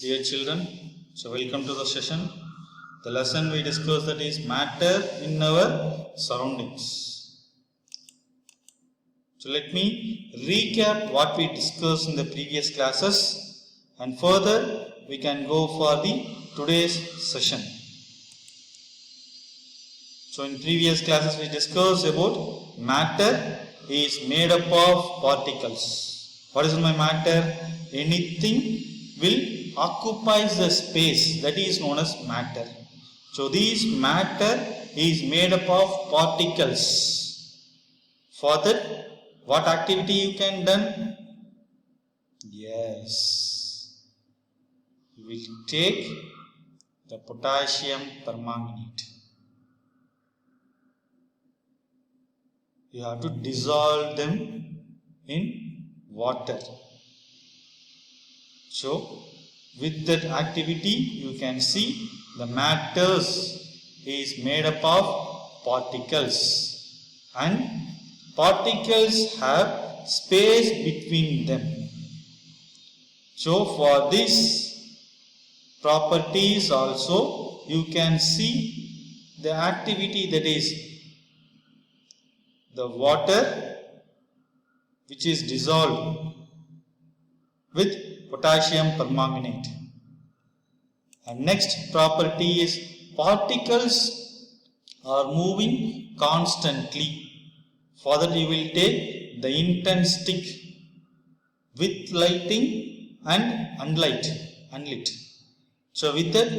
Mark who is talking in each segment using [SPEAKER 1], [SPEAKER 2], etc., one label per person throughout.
[SPEAKER 1] Dear children, so welcome to the session. The lesson we discussed, that is matter in our surroundings. So let me recap what we discussed in the previous classes, and further we can go for the today's session. So in previous classes we discussed about matter is made up of particles. What is my matter? Anything will occupies the space, that is known as matter. So this matter is made up of particles. For that, what activity you can done? Yes, you will take the potassium permanganate. You have to dissolve them in water. So with that activity you can see the matters is made up of particles, and particles have space between them. So for this properties also you can see the activity, that is the water which is dissolved with potassium permanganate. And next property is particles are moving constantly. For that you will take the intense stick with lighting and unlit. So with that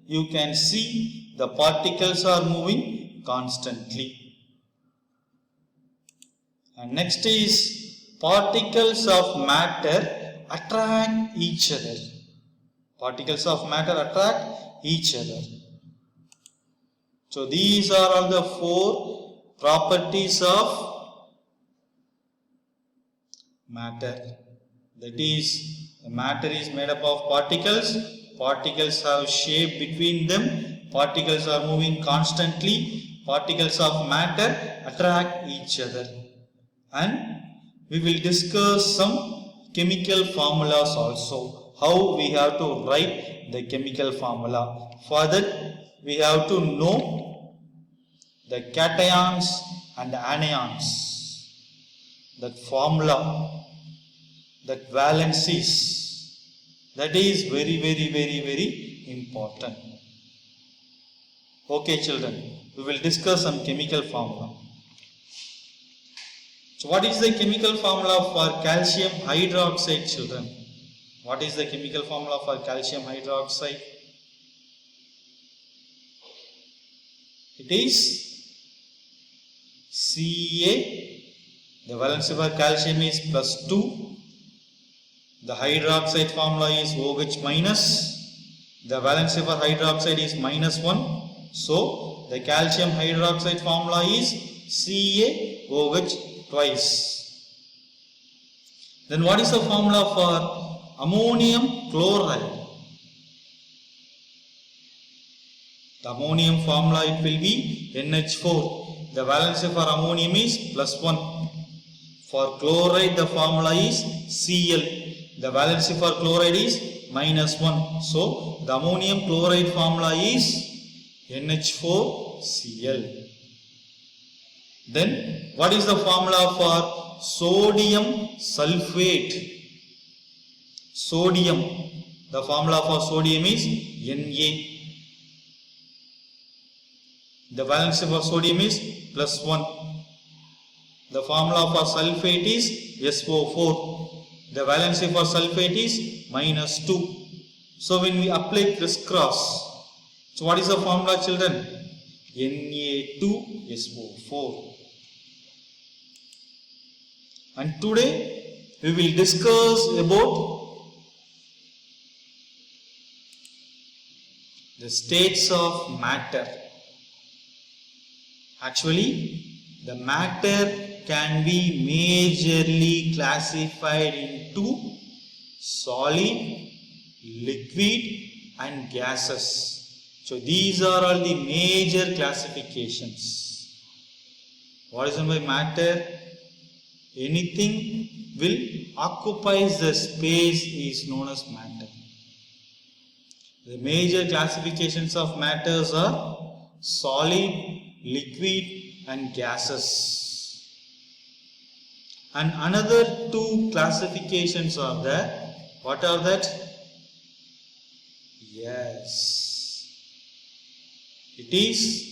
[SPEAKER 1] you can see the particles are moving constantly. And next is particles of matter attract each other. Particles of matter attract each other. So these are all the four properties of matter. That is, the matter is made up of particles. Particles have shape between them. Particles are moving constantly. Particles of matter attract each other. And we will discuss some chemical formulas also. How we have to write the chemical formula. For that we have to know the cations and anions, that formula, that valencies. That is very important. Okay children, we will discuss some chemical formula. So what is the chemical formula for calcium hydroxide, children? What is the chemical formula for calcium hydroxide? It is Ca. The valency for calcium is +2. The hydroxide formula is OH minus. The valency for hydroxide is -1. So the calcium hydroxide formula is CaOH twice. Then what is the formula for ammonium chloride? The ammonium formula, it will be NH4. The valency for ammonium is +1. For chloride the formula is Cl. The valency for chloride is -1. So the ammonium chloride formula is NH4Cl. Then what is the formula for sodium sulfate? Sodium, the formula for sodium is Na. The valency for sodium is +1. The formula for sulfate is SO4. The valency for sulfate is -2. So when we apply crisscross, so what is the formula, children? Na2SO4. And today we will discuss about the states of matter. Actually, the matter can be majorly classified into solid, liquid and gases. So these are all the major classifications. What is by matter? Anything will occupies the space is known as matter. The major classifications of matters are solid, liquid and gases. And another two classifications are there. What are that? Yes. It is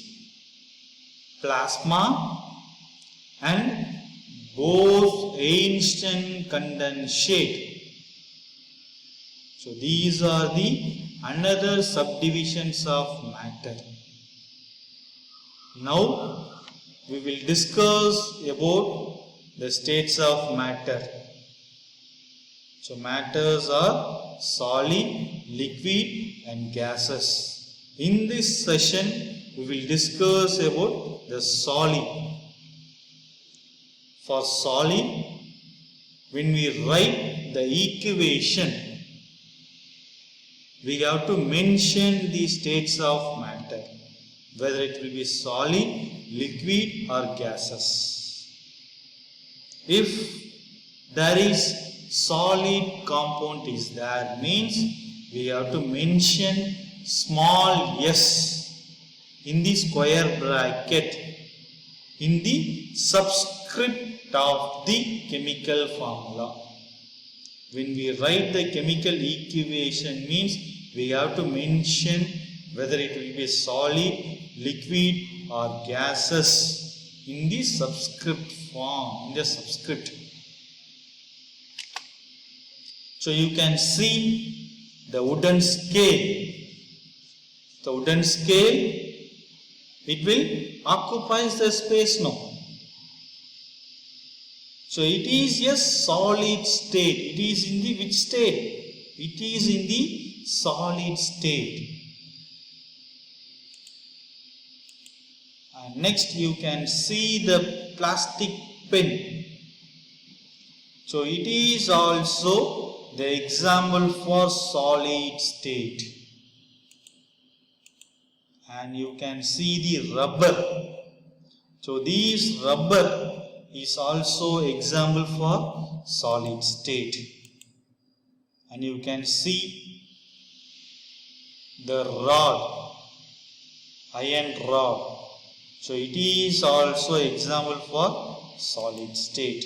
[SPEAKER 1] plasma and Bose-Einstein condensate. So these are the another subdivisions of matter. Now we will discuss about the states of matter. So matters are solid, liquid and gases. In this session we will discuss about the solid. For solid, when we write the equation, we have to mention the states of matter, whether it will be solid, liquid or gases. If there is solid compound is there, means we have to mention small s in the square bracket in the subscript of the chemical formula. When we write the chemical equation, means we have to mention whether it will be solid, liquid or gases in the subscript form, in the subscript. So you can see the wooden scale. The wooden scale, it will occupy the space now. So it is a solid state. It is in the which state? It is in the solid state. And next you can see the plastic pen. So it is also the example for solid state. And you can see the rubber. So this rubber is also example for solid state. And you can see the rod, iron rod. So it is also example for solid state.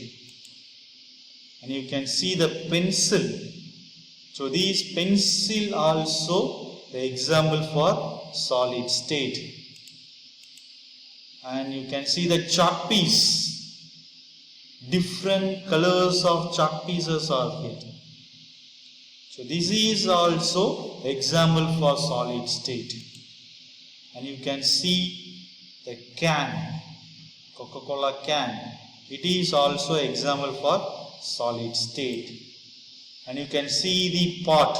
[SPEAKER 1] And you can see the pencil. So this pencil also the example for solid state. And you can see the chalk piece. Different colors of chalk pieces are here. So this is also example for solid state. And you can see the can, Coca-Cola can. It is also example for solid state. And you can see the pot.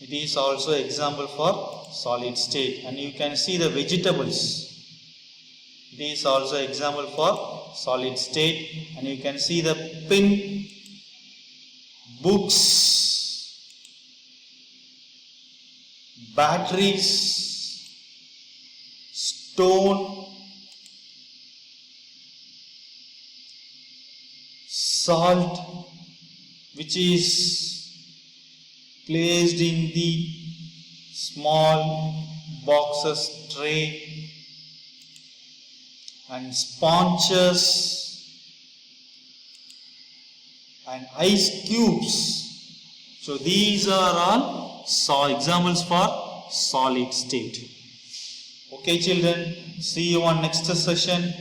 [SPEAKER 1] It is also example for solid state. And you can see the vegetables. It is also example for solid state. And you can see the pen, books, batteries, stone, salt, which is placed in the small boxes tray, and sponges and ice cubes. So these are all examples for solid state. Okay children, see you on next session.